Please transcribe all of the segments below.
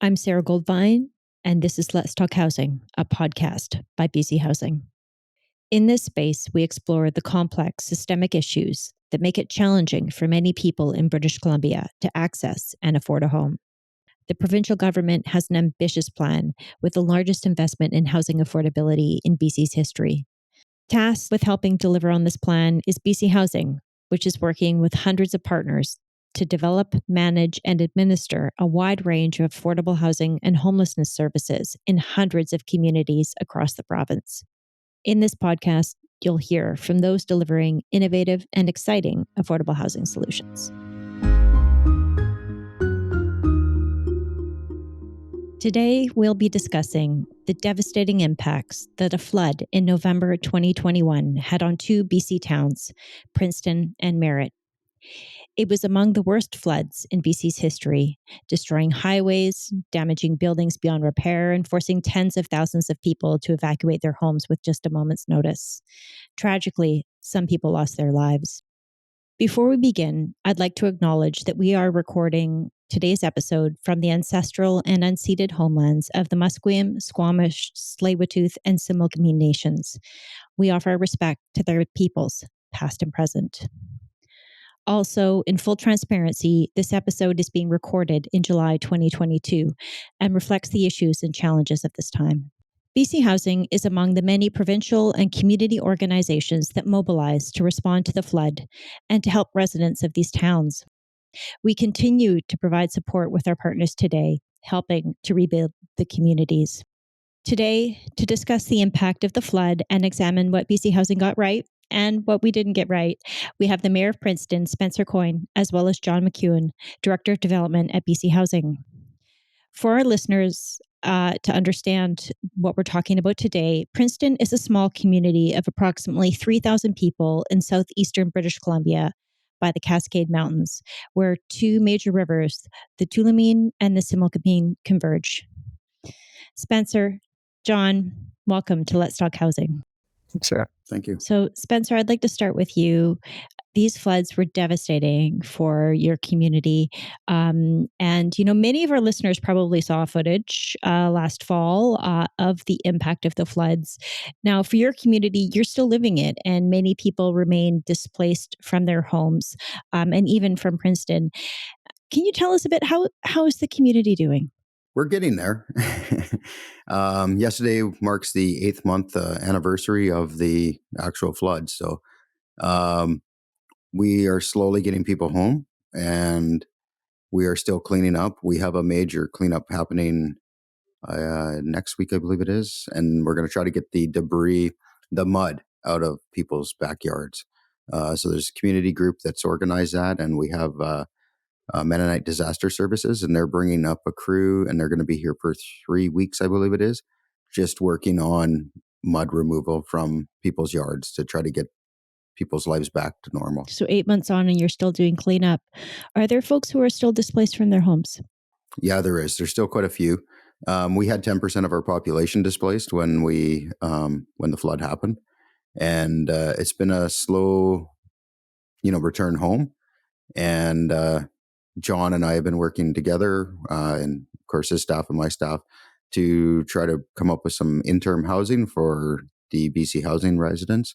I'm Sara Goldvine, and this is Let's Talk Housing, a podcast by BC Housing. In this space, we explore the complex systemic issues that make it challenging for many people in British Columbia to access and afford a home. The provincial government has an ambitious plan with the largest investment in housing affordability in BC's history. Tasked with helping deliver on this plan is BC Housing, which is working with hundreds of partners to develop, manage, and administer a wide range of affordable housing and homelessness services in hundreds of communities across the province. In this podcast, you'll hear from those delivering innovative and exciting affordable housing solutions. Today, we'll be discussing the devastating impacts that a flood in November 2021 had on two BC towns, Princeton and Merritt. It was among the worst floods in BC's history, destroying highways, damaging buildings beyond repair, and forcing tens of thousands of people to evacuate their homes with just a moment's notice. Tragically, some people lost their lives. Before we begin, I'd like to acknowledge that we are recording today's episode from the ancestral and unceded homelands of the Musqueam, Squamish, Tsleil-Waututh, and Similkameen nations. We offer our respect to their peoples, past and present. Also, in full transparency, this episode is being recorded in July 2022 and reflects the issues and challenges of this time. BC Housing is among the many provincial and community organizations that mobilize to respond to the flood and to help residents of these towns. We continue to provide support with our partners today, helping to rebuild the communities. Today, to discuss the impact of the flood and examine what BC Housing got right and what we didn't get right, we have the Mayor of Princeton, Spencer Coyne, as well as John McEown, Director of Development at BC Housing. For our listeners to understand what we're talking about today, Princeton is a small community of approximately 3,000 people in southeastern British Columbia by the Cascade Mountains, where two major rivers, the Tulameen and the Similkameen, converge. Spencer, John, welcome to Let's Talk Housing. Sure. Thank you. So, Spencer, I'd like to start with you. These floods were devastating for your community. And, many of our listeners probably saw footage last fall of the impact of the floods. Now, for your community, you're still living it, and many people remain displaced from their homes and even from Princeton. Can you tell us a bit, how is the community doing? We're getting there. Yesterday marks the 8th month anniversary of the actual flood. So we are slowly getting people home, and we are still cleaning up. We have a major cleanup happening next week, I believe it is. And we're going to try to get the debris, the mud, out of people's backyards. So there's a community group that's organized that, and we have Mennonite Disaster Services, and they're bringing up a crew, and they're going to be here for 3 weeks, I believe it is, just working on mud removal from people's yards to try to get people's lives back to normal. So 8 months on and you're still doing cleanup. Are there folks who are still displaced from their homes? Yeah, there is. There's still quite a few. We had 10% of our population displaced when the flood happened, and it's been a slow, return home. And John and I have been working together, and of course his staff and my staff, to try to come up with some interim housing for the BC Housing residents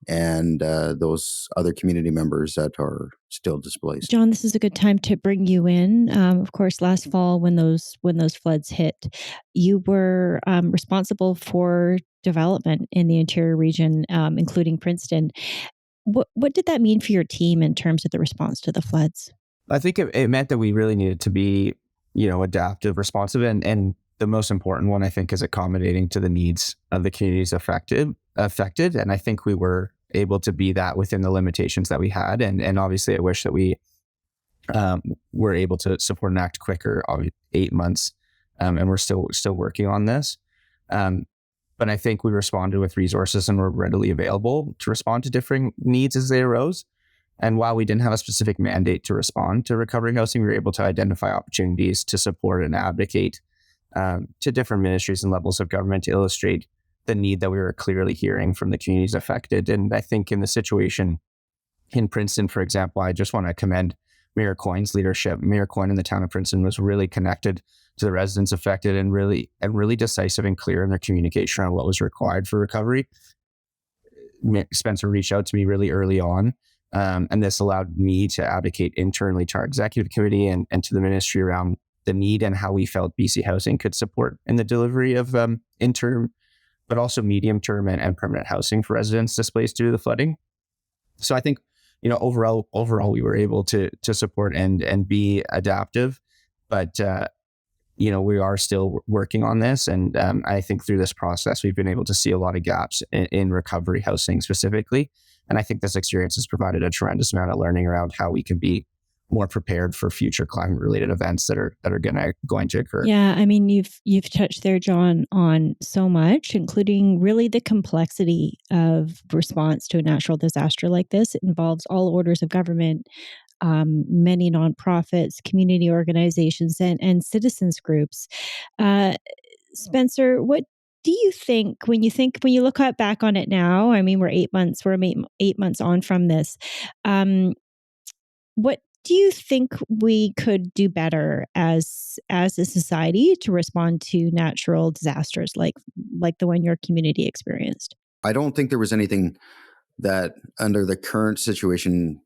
and those other community members that are still displaced. John, this is a good time to bring you in. Of course, last fall when those floods hit, you were responsible for development in the interior region, including Princeton. What did that mean for your team in terms of the response to the floods? I think it meant that we really needed to be, adaptive, responsive, and the most important one, I think, is accommodating to the needs of the communities affected. And I think we were able to be that within the limitations that we had. And obviously, I wish that we were able to support and act quicker, 8 months, and we're still working on this. But I think we responded with resources and were readily available to respond to differing needs as they arose. And while we didn't have a specific mandate to respond to recovery housing, we were able to identify opportunities to support and advocate to different ministries and levels of government to illustrate the need that we were clearly hearing from the communities affected. And I think in the situation in Princeton, for example, I just want to commend Mayor Coyne's leadership. Mayor Coyne in the town of Princeton was really connected the residents affected, and really decisive and clear in their communication on what was required for recovery. Spencer reached out to me really early on, and this allowed me to advocate internally to our executive committee and to the ministry around the need and how we felt BC Housing could support in the delivery of interim, but also medium term and permanent housing for residents displaced due to the flooding. So I think, overall we were able to support and be adaptive, but we are still working on this. And I think through this process, we've been able to see a lot of gaps in recovery housing specifically. And I think this experience has provided a tremendous amount of learning around how we can be more prepared for future climate related events that are going to occur. Yeah, I mean, you've touched there, John, on so much, including really the complexity of response to a natural disaster like this. It involves all orders of government, many nonprofits, community organizations, and citizens groups. Spencer, what do you think when you look back on it now? I mean, we're 8 months on from this. What do you think we could do better as a society to respond to natural disasters like the one your community experienced? I don't think there was anything that under the current situation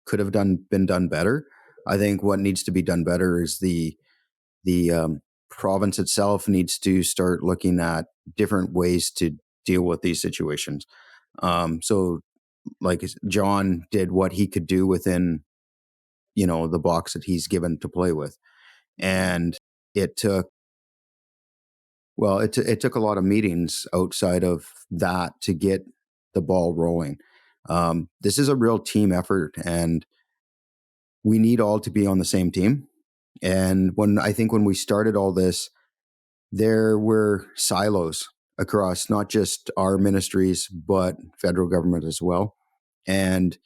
could have been done better. I think what needs to be done better is the province itself needs to start looking at different ways to deal with these situations. So, like John did what he could do within, the box that he's given to play with, and it took it took a lot of meetings outside of that to get the ball rolling. This is a real team effort, and we need all to be on the same team. And when we started all this, there were silos across not just our ministries, but federal government as well. And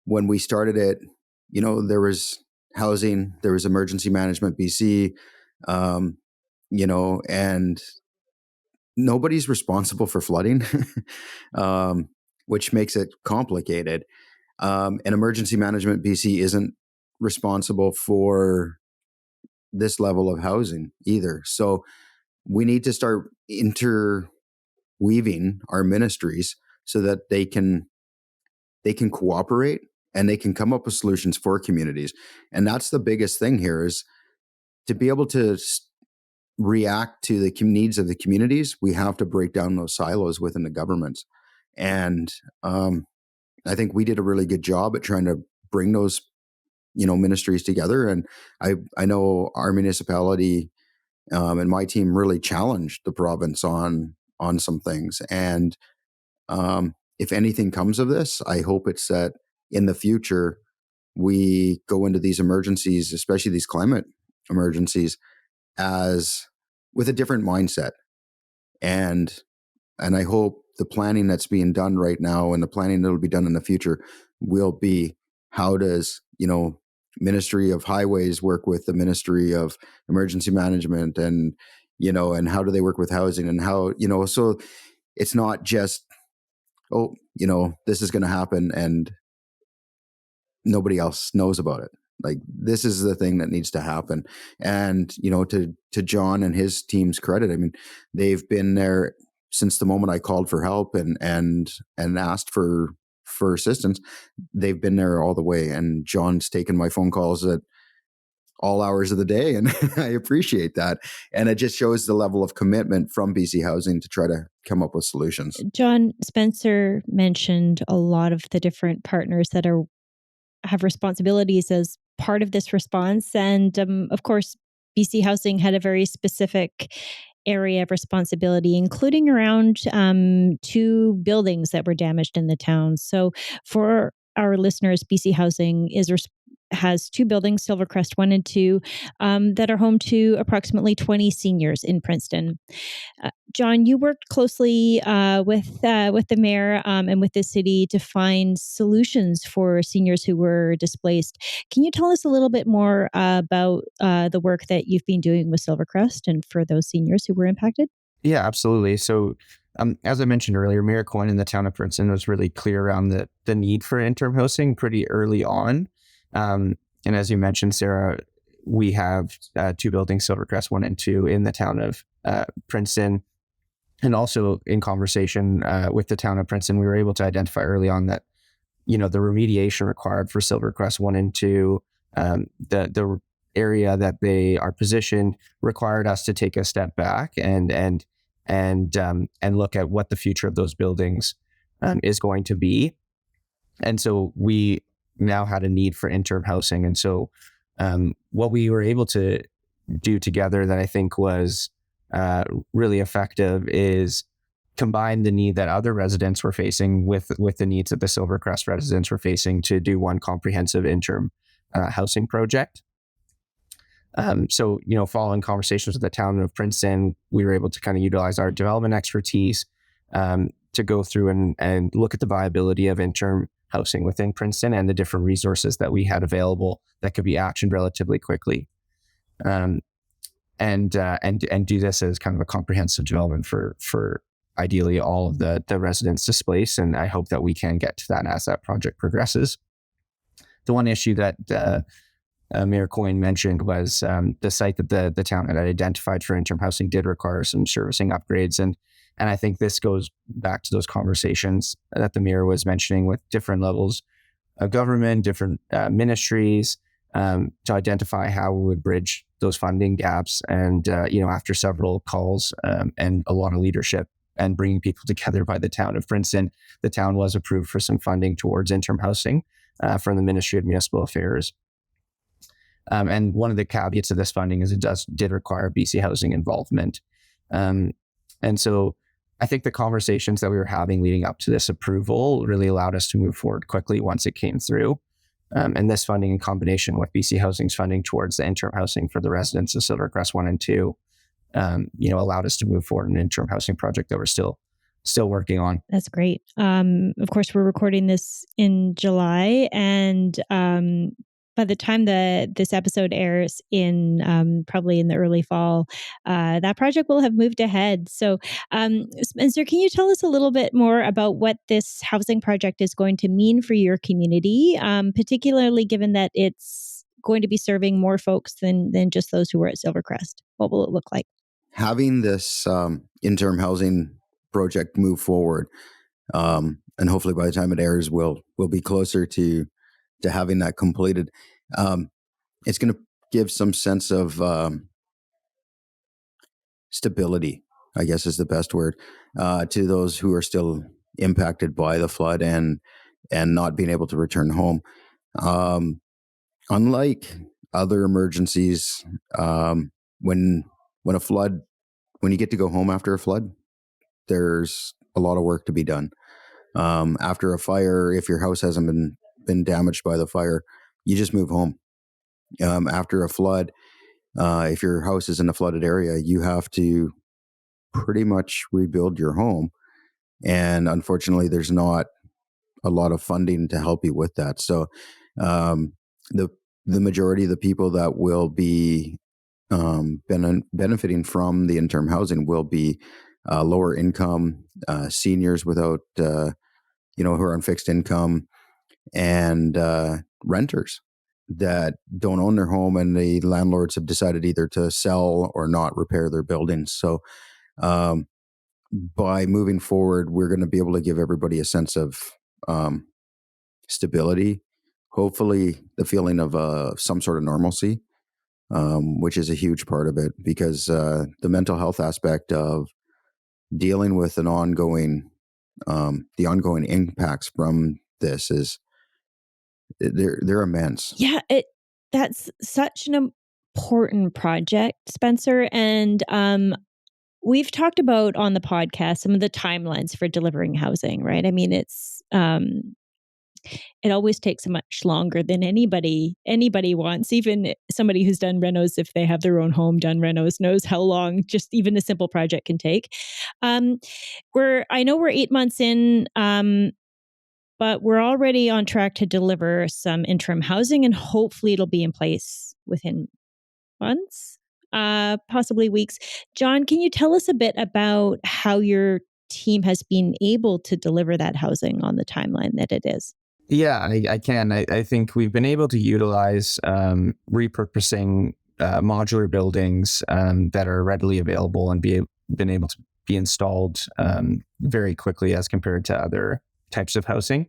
when we started it, there was housing, there was emergency management BC, and nobody's responsible for flooding, which makes it complicated. And emergency management BC isn't responsible for this level of housing either. So we need to start interweaving our ministries so that they can cooperate and they can come up with solutions for communities. And that's the biggest thing here, is to be able to react to the needs of the communities. We have to break down those silos within the governments. And I think we did a really good job at trying to bring those ministries together. And I know our municipality and my team really challenged the province on some things. And if anything comes of this, I hope it's that in the future we go into these emergencies, especially these climate emergencies, as with a different mindset. And I hope the planning that's being done right now and the planning that'll be done in the future will be, how does, Ministry of Highways work with the Ministry of Emergency Management, and, and how do they work with housing, and how, so it's not just, this is going to happen and nobody else knows about it. Like, this is the thing that needs to happen. And, to John and his team's credit, I mean, they've been there since the moment I called for help and asked for assistance. They've been there all the way. And John's taken my phone calls at all hours of the day. And I appreciate that. And it just shows the level of commitment from BC Housing to try to come up with solutions. John, Spencer mentioned a lot of the different partners that have responsibilities as part of this response. And of course, BC Housing had a very specific area of responsibility, including around 2 buildings that were damaged in the town. So for our listeners, BC Housing has 2 buildings, Silvercrest 1 and 2, that are home to approximately 20 seniors in Princeton. John, you worked closely with the mayor and with the city to find solutions for seniors who were displaced. Can you tell us a little bit more about the work that you've been doing with Silvercrest and for those seniors who were impacted? Yeah, absolutely. So as I mentioned earlier, Mayor Coyne in the town of Princeton was really clear around the need for interim housing pretty early on. And as you mentioned, Sara, we have 2 buildings, Silvercrest 1 and 2, in the town of Princeton. And also in conversation with the town of Princeton, we were able to identify early on that, the remediation required for Silvercrest 1 and 2, the area that they are positioned, required us to take a step back and look at what the future of those buildings is going to be. And so we now had a need for interim housing. And so what we were able to do together that I think was really effective is combine the need that other residents were facing with the needs that the Silvercrest residents were facing to do one comprehensive interim housing project. So, following conversations with the town of Princeton, we were able to kind of utilize our development expertise to go through and look at the viability of interim housing within Princeton and the different resources that we had available that could be actioned relatively quickly. And do this as kind of a comprehensive development for ideally all of the residents displaced. And I hope that we can get to that as that project progresses. The one issue that Mayor Coyne mentioned was the site that the town had identified for interim housing did require some servicing upgrades. And I think this goes back to those conversations that the mayor was mentioning with different levels of government, different ministries, to identify how we would bridge those funding gaps. And, after several calls and a lot of leadership and bringing people together by the town of Princeton, the town was approved for some funding towards interim housing from the Ministry of Municipal Affairs. And one of the caveats of this funding is it did require BC Housing involvement. And so I think the conversations that we were having leading up to this approval really allowed us to move forward quickly once it came through. And this funding in combination with BC Housing's funding towards the interim housing for the residents of Silvercrest 1 and 2, allowed us to move forward an interim housing project that we're still working on. That's great. Of course, we're recording this in July, and by the time this episode airs in probably in the early fall, that project will have moved ahead. So, Spencer, can you tell us a little bit more about what this housing project is going to mean for your community, particularly given that it's going to be serving more folks than just those who were at Silvercrest? What will it look like? Having this interim housing project move forward, and hopefully by the time it airs, we'll be closer to having that completed. It's going to give some sense of stability, I guess is the best word, to those who are still impacted by the flood and not being able to return home. Unlike other emergencies, when you get to go home after a flood, there's a lot of work to be done. After a fire, if your house hasn't been damaged by the fire, you just move home. After a flood, if your house is in a flooded area, you have to pretty much rebuild your home. And unfortunately, there's not a lot of funding to help you with that. So the majority of the people that will be benefiting from the interim housing will be lower income seniors without, who are on fixed income, and renters that don't own their home, and the landlords have decided either to sell or not repair their buildings. So by moving forward, we're going to be able to give everybody a sense of stability, hopefully the feeling of some sort of normalcy, which is a huge part of it, because the mental health aspect of dealing with the ongoing impacts from this is they're immense. Yeah, that's such an important project, Spencer. And we've talked about on the podcast some of the timelines for delivering housing, right? I mean, it's it always takes much longer than anybody wants. Even somebody who's done renos, if they have their own home done renos, knows how long just even a simple project can take. I know we're 8 months in, but we're already on track to deliver some interim housing, and hopefully it'll be in place within months, possibly weeks. John, can you tell us a bit about how your team has been able to deliver that housing on the timeline that it is? Yeah, I can. I think we've been able to utilize repurposing modular buildings that are readily available and been able to be installed very quickly as compared to other types of housing.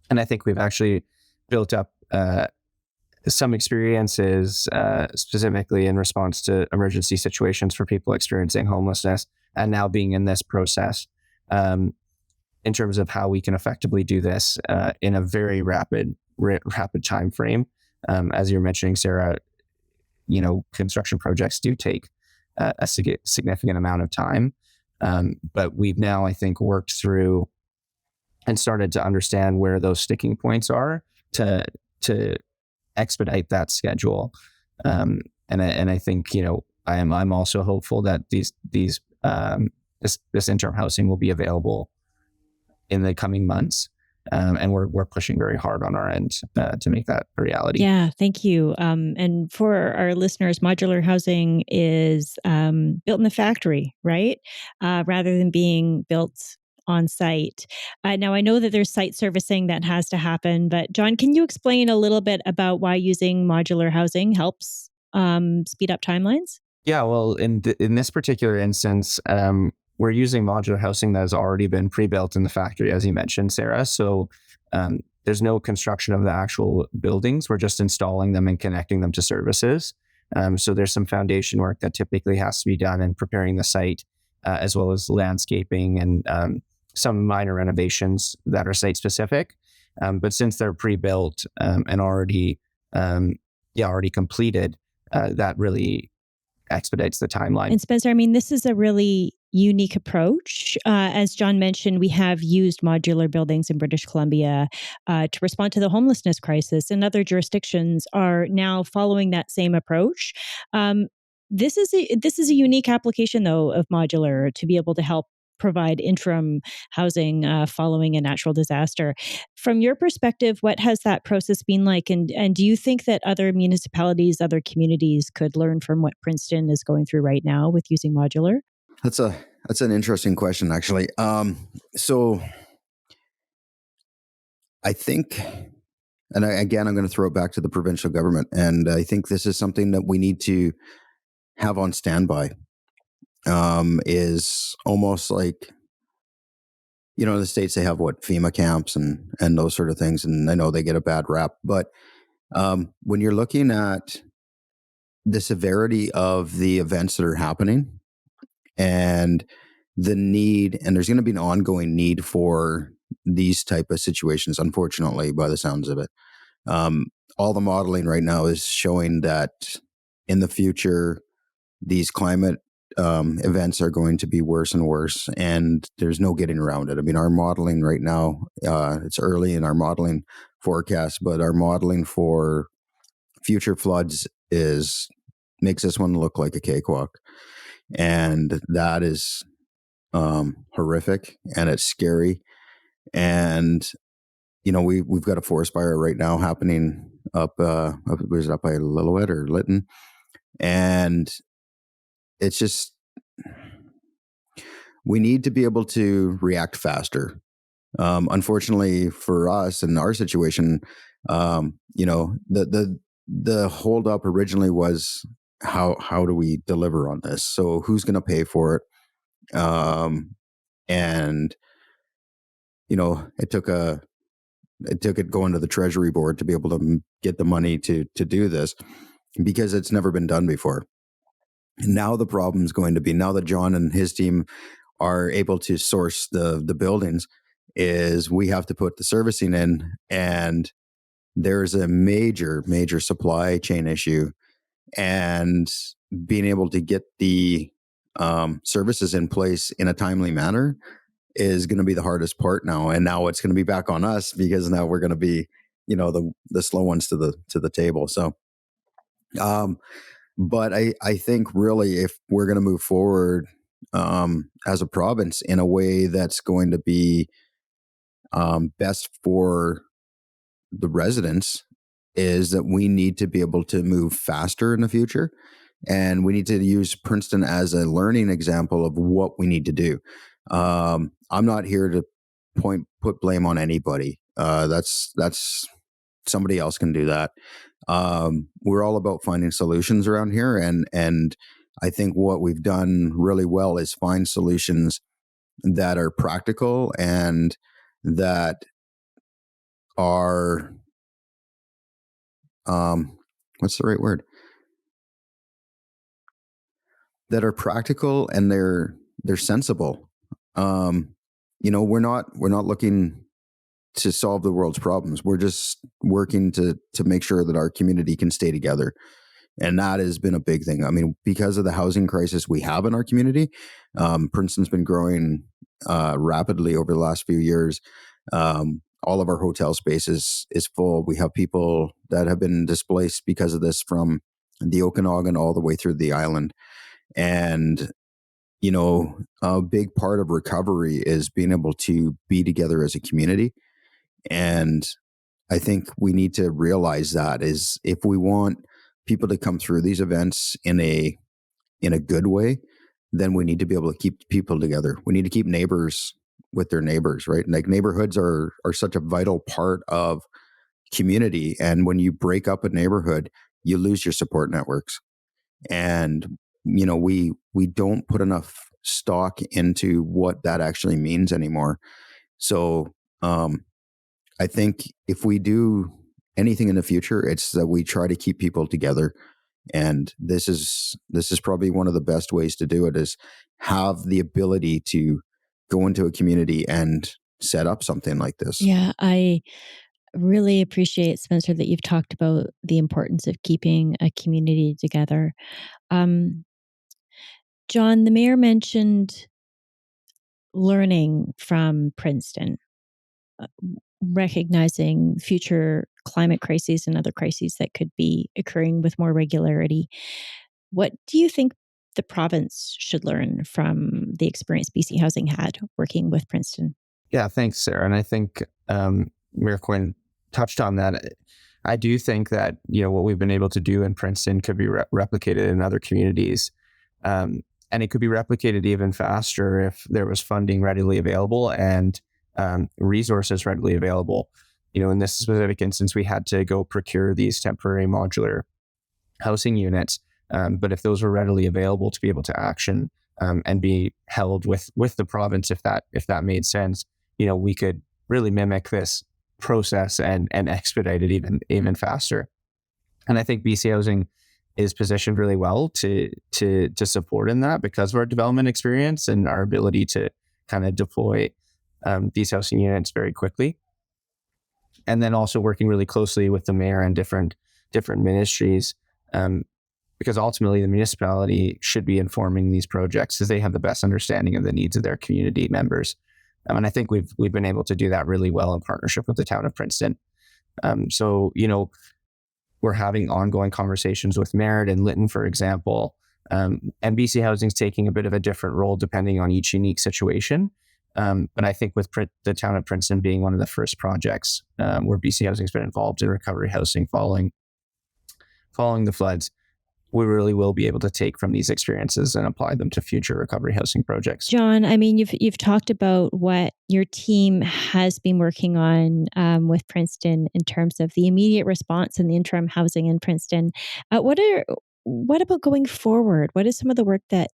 And I think we've actually built up some experiences specifically in response to emergency situations for people experiencing homelessness, and now being in this process. In terms of how we can effectively do this in a very rapid time frame. As you're mentioning, Sarah, construction projects do take a significant amount of time, but we've now, I think, worked through and started to understand where those sticking points are to expedite that schedule. And I think I'm also hopeful that this interim housing will be available in the coming months. And we're pushing very hard on our end to make that a reality. Yeah, thank you. And for our listeners, modular housing is built in the factory, right? Rather than being built on site. Now, I know that there's site servicing that has to happen, but John, can you explain a little bit about why using modular housing helps speed up timelines? Yeah, well, in this particular instance, we're using modular housing that has already been pre-built in the factory, as you mentioned, Sarah. So there's no construction of the actual buildings. We're just installing them and connecting them to services. So there's some foundation work that typically has to be done in preparing the site, as well as landscaping and some minor renovations that are site specific. But since they're pre-built and already completed, that really expedites the timeline. And Spencer, I mean, this is a really unique approach. As John mentioned, we have used modular buildings in British Columbia to respond to the homelessness crisis, and other jurisdictions are now following that same approach. This is a unique application, though, of modular to be able to help provide interim housing following a natural disaster. From your perspective, what has that process been like? And do you think that other municipalities, other communities could learn from what Princeton is going through right now with using modular? That's an interesting question, actually. So I think, and again, I'm going to throw it back to the provincial government, and I think this is something that we need to have on standby. Is almost like, in the States they have FEMA camps and those sort of things, and I know they get a bad rap, but when you're looking at the severity of the events that are happening and the need, and there's going to be an ongoing need for these type of situations, unfortunately, by the sounds of it. All the modeling right now is showing that in the future, these climate events are going to be worse and worse, and there's no getting around it. I mean, our modeling right now, it's early in our modeling forecast, but our modeling for future floods makes this one look like a cakewalk. And that is horrific, and it's scary. And we've got a forest fire right now happening up by Lillooet or Lytton, and it's just, we need to be able to react faster. Unfortunately for us in our situation, the hold up originally was how do we deliver on this? So who's going to pay for it? And it took it going to the Treasury Board to be able to get the money to do this, because it's never been done before. Now the problem is going to be, now that John and his team are able to source the buildings, is we have to put the servicing in, and there's a major supply chain issue, and being able to get the services in place in a timely manner is going to be the hardest part now. And now it's going to be back on us, because now we're going to be, the slow ones to the table. So, but I think really, if we're going to move forward as a province in a way that's going to be best for the residents, is that we need to be able to move faster in the future. And we need to use Princeton as a learning example of what we need to do. I'm not here to put blame on anybody. That's somebody else can do that. We're all about finding solutions around here, and I think what we've done really well is find solutions that are practical and that are what's the right word? That are practical and they're sensible. We're not looking to solve the world's problems. We're just working to make sure that our community can stay together. And that has been a big thing. I mean, because of the housing crisis we have in our community, Princeton's been growing rapidly over the last few years. All of our hotel space is full. We have people that have been displaced because of this from the Okanagan all the way through the island. And, a big part of recovery is being able to be together as a community. And I think we need to realize that is if we want people to come through these events in a good way, then we need to be able to keep people together. We need to keep neighbors with their neighbors, right? Like neighborhoods are such a vital part of community. And when you break up a neighborhood, you lose your support networks. And, we don't put enough stock into what that actually means anymore. So, I think if we do anything in the future, it's that we try to keep people together. And this is probably one of the best ways to do it is have the ability to go into a community and set up something like this. Yeah, I really appreciate, Spencer, that you've talked about the importance of keeping a community together. John, the mayor mentioned learning from Princeton, recognizing future climate crises and other crises that could be occurring with more regularity. What do you think the province should learn from the experience BC Housing had working with Princeton? Yeah, thanks, Sarah. And I think Mayor Coyne touched on that. I do think that what we've been able to do in Princeton could be replicated in other communities, and it could be replicated even faster if there was funding readily available and resources readily available. In this specific instance, we had to go procure these temporary modular housing units, but if those were readily available to be able to action and be held with the province, if that made sense, we could really mimic this process and expedite it even faster. And I think BC Housing is positioned really well to support in that because of our development experience and our ability to kind of deploy these housing units very quickly. And then also working really closely with the mayor and different ministries, because ultimately the municipality should be informing these projects because they have the best understanding of the needs of their community members. And I think we've been able to do that really well in partnership with the town of Princeton. So we're having ongoing conversations with Merritt and Lytton, for example. And BC Housing's taking a bit of a different role depending on each unique situation. But I think with the town of Princeton being one of the first projects where BC Housing's been involved in recovery housing following the floods, we really will be able to take from these experiences and apply them to future recovery housing projects. John, I mean, you've talked about what your team has been working on with Princeton in terms of the immediate response and the interim housing in Princeton. What about going forward? What is some of the work that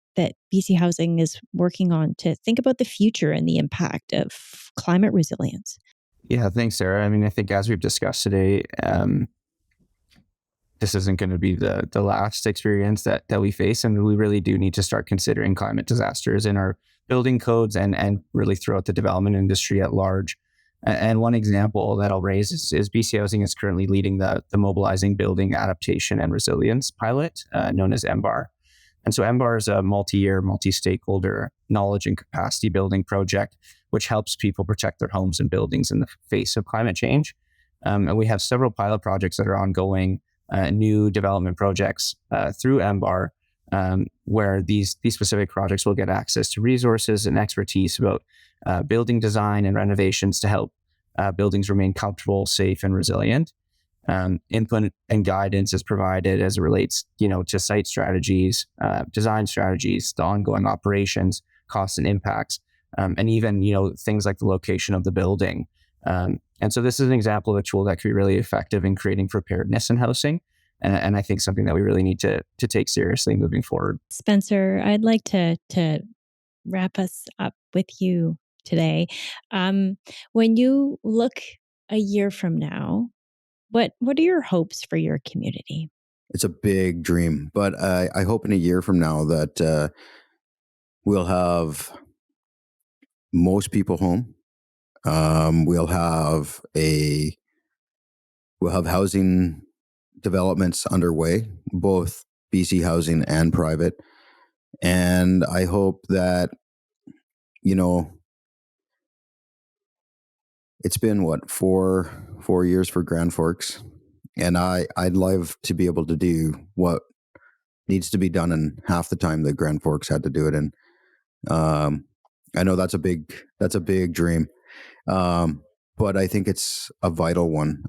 BC Housing is working on to think about the future and the impact of climate resilience? Yeah, thanks, Sarah. I mean, I think as we've discussed today, this isn't going to be the last experience that we face. And we really do need to start considering climate disasters in our building codes and really throughout the development industry at large. And one example that I'll raise is BC Housing is currently leading the Mobilizing Building Adaptation and Resilience pilot, known as MBAR. And so MBAR is a multi-year, multi-stakeholder knowledge and capacity building project, which helps people protect their homes and buildings in the face of climate change. And we have several pilot projects that are ongoing, new development projects through MBAR, where these specific projects will get access to resources and expertise about building design and renovations to help buildings remain comfortable, safe, and resilient. Input and guidance is provided as it relates, to site strategies, design strategies, the ongoing operations, costs and impacts, and even, things like the location of the building. And so this is an example of a tool that could be really effective in creating preparedness in housing. And I think something that we really need to take seriously moving forward. Spencer, I'd like to wrap us up with you today. When you look a year from now, what are your hopes for your community? It's a big dream, but I hope in a year from now that we'll have most people home. We'll have housing developments underway, both BC Housing and private. And I hope that, it's been 4 years for Grand Forks, and I'd love to be able to do what needs to be done in half the time that Grand Forks had to do it in. I know that's a big dream, but I think it's a vital one.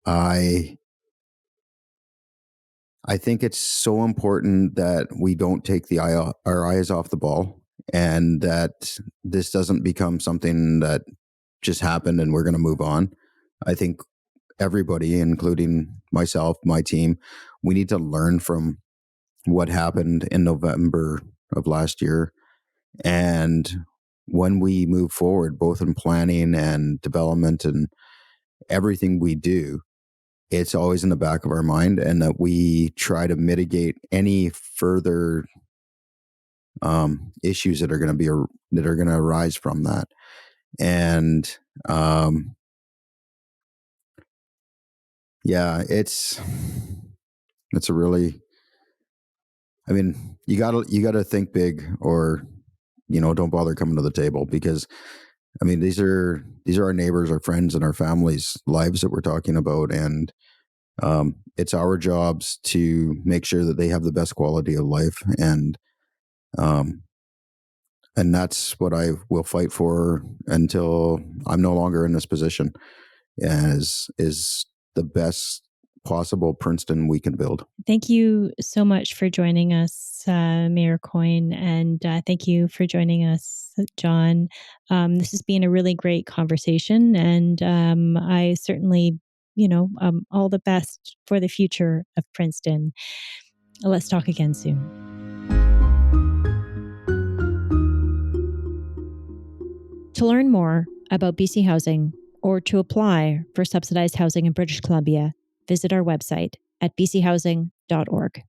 I think it's so important that we don't take our eyes off the ball, and that this doesn't become something that just happened and we're going to move on. I think everybody, including myself, my team, we need to learn from what happened in November of last year. And when we move forward, both in planning and development and everything we do, it's always in the back of our mind, and that we try to mitigate any further issues that are going to arise from that. And yeah, it's a really, I mean, you gotta think big, or don't bother coming to the table, because I mean, these are our neighbors, our friends, and our families' lives that we're talking about, and it's our jobs to make sure that they have the best quality of life, and that's what I will fight for until I'm no longer in this position, as is the best possible Princeton we can build. Thank you so much for joining us, Mayor Coyne, and thank you for joining us, John. This has been a really great conversation, and I certainly, all the best for the future of Princeton. Let's talk again soon. To learn more about BC Housing, or to apply for subsidized housing in British Columbia, visit our website at bchousing.org.